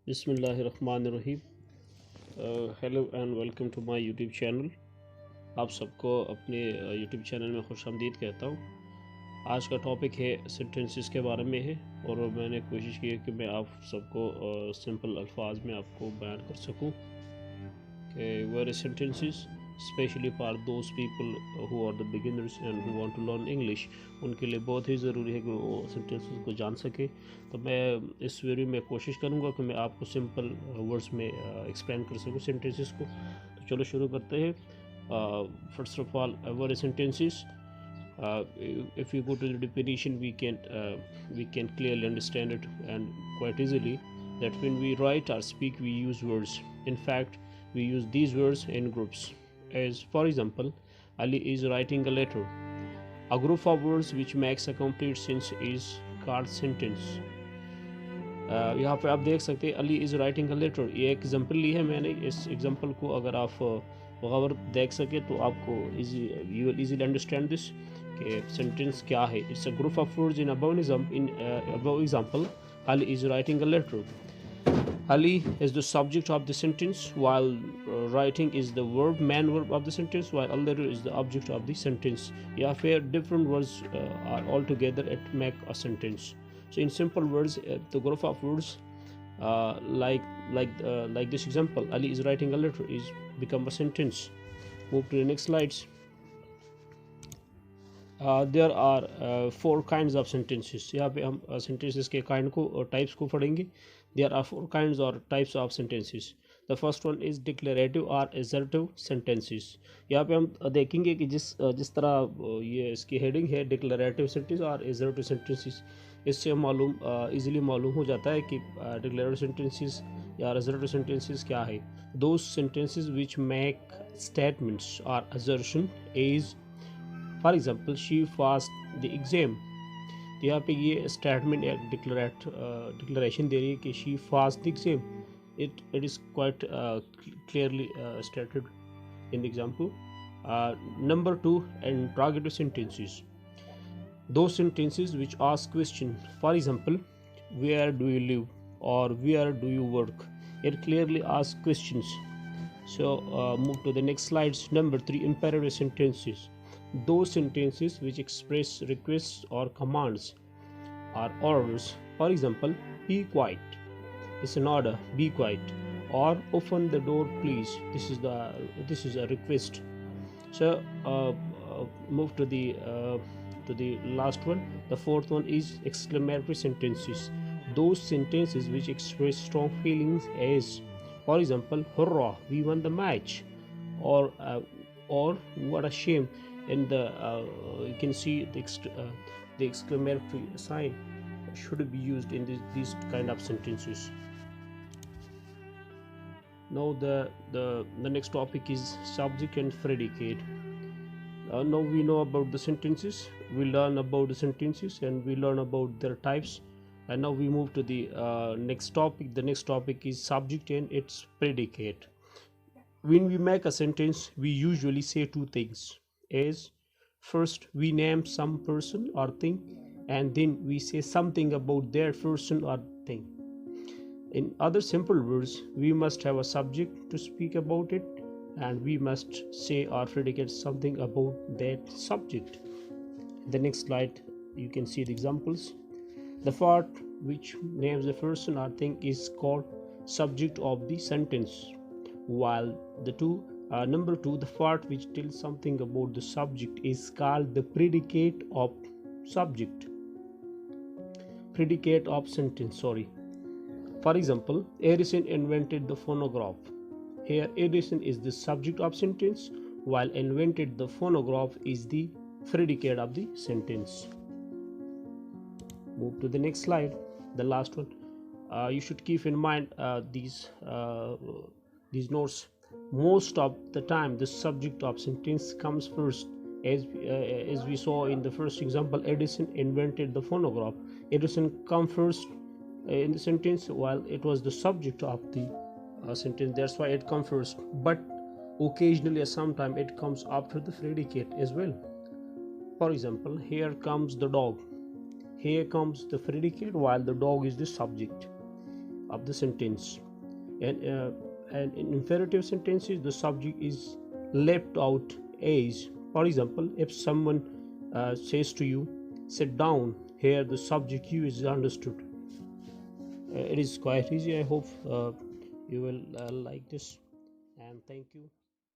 बिस्मिल्लाहिर्रहमानिर्रहीम। Hello and welcome to my YouTube channel. आप सबको अपने यूट्यूब चैनल में खुशामदीद कहता हूँ। आज का टॉपिक है सेंटेंसेस के बारे में है और मैंने कोशिश की है कि मैं आप सबको सिंपल अल्फाज में आपको बयान कर सकूँ कि where sentences specially for those people who are the beginners and who want to learn English, उनके लिए बहुत ही ज़रूरी है कि वो सेंटेंसेस को जान सके। तो मैं इस वीडियो में कोशिश करूँगा कि मैं आपको सिंपल वर्ड्स में एक्सप्लेन कर सकूँ सेंटेंसेस को। तो चलो शुरू करते हैं। First of all, where sentences, if you go to the definition, we can clearly understand it and quite easily that when we write or speak we use words. In fact, we use these words in groups. As for example, Ali is writing a letter. A group of words which makes a complete sentence is called sentence. यहाँ पे आप देख सकते हैं Ali is writing a letter. ये एक example ली है मैंने। इस एग्जाम्पल को अगर आप गौर देख सके तो आपको you will easily understand this कि सेंटेंस क्या है। It's a group of words in above example Ali is writing a letter. Ali is the subject of the sentence, while writing is the main verb of the sentence, while a letter is the object of the sentence. Yeah, where different words are all together it make a sentence. So in simple words, the group of words like this example, Ali is writing a letter, is become a sentence. Move to the next slides. There are four kinds of sentences. यहाँ पे हम sentences के kind को और types को पढ़ेंगे. There are four kinds or types of sentences. The first one is declarative or assertive sentences. यहाँ पे हम देखेंगे कि जिस तरह ये इसकी heading है declarative sentence और assertive sentences, इससे मालूम easily मालूम हो जाता है कि declarative sentences या assertive sentences क्या है. Those sentences which make statements or assertion is, for example, she pass the exam. तो यहाँ पे ये स्टेटमेंट या डिक्लेरेशन दे रही है कि she pass the exam. It is quite clearly stated in the example. Number two, interrogative sentences, दो sentences which ask question. For example, where do you live or where do you work? It clearly asks questions. So move to the next slides. Number three, imperative sentences, those sentences which express requests or commands or orders. For example, be quiet, it's an order, be quiet, or open the door please, this is a request. So move to the last one. The fourth one is exclamatory sentences, those sentences which express strong feelings, as for example, hurrah, we won the match, or what a shame. And you can see the exclamatory sign should be used in these kind of sentences. Now the next topic is subject and predicate. Now we know about the sentences, we learn about the sentences, and we learn about their types. And now we move to the next topic. The next topic is subject and its predicate. When we make a sentence, we usually say two things. As first, we name some person or thing, and then we say something about that person or thing. In other simple words, we must have a subject to speak about it, and we must say or predicate something about that subject. The next slide, you can see the examples. The part which names the person or thing is called subject of the sentence, while number two, the part which tells something about the subject is called the predicate of subject. Predicate of sentence, sorry. For example, Edison invented the phonograph. Here Edison is the subject of sentence, while invented the phonograph is the predicate of the sentence. Move to the next slide, the last one. You should keep in mind these notes. Most of the time the subject of sentence comes first, as we saw in the first example. Edison invented the phonograph. Edison come first in the sentence, while it was the subject of the sentence, that's why it comes first. But occasionally sometimes it comes after the predicate as well. For example, here comes the dog. Here comes the predicate, while the dog is the subject. of the sentence. And in imperative sentences, the subject is left out as. For example, if someone says to you, sit down, here the subject you is understood. It is quite easy. I hope you will like this, and thank you.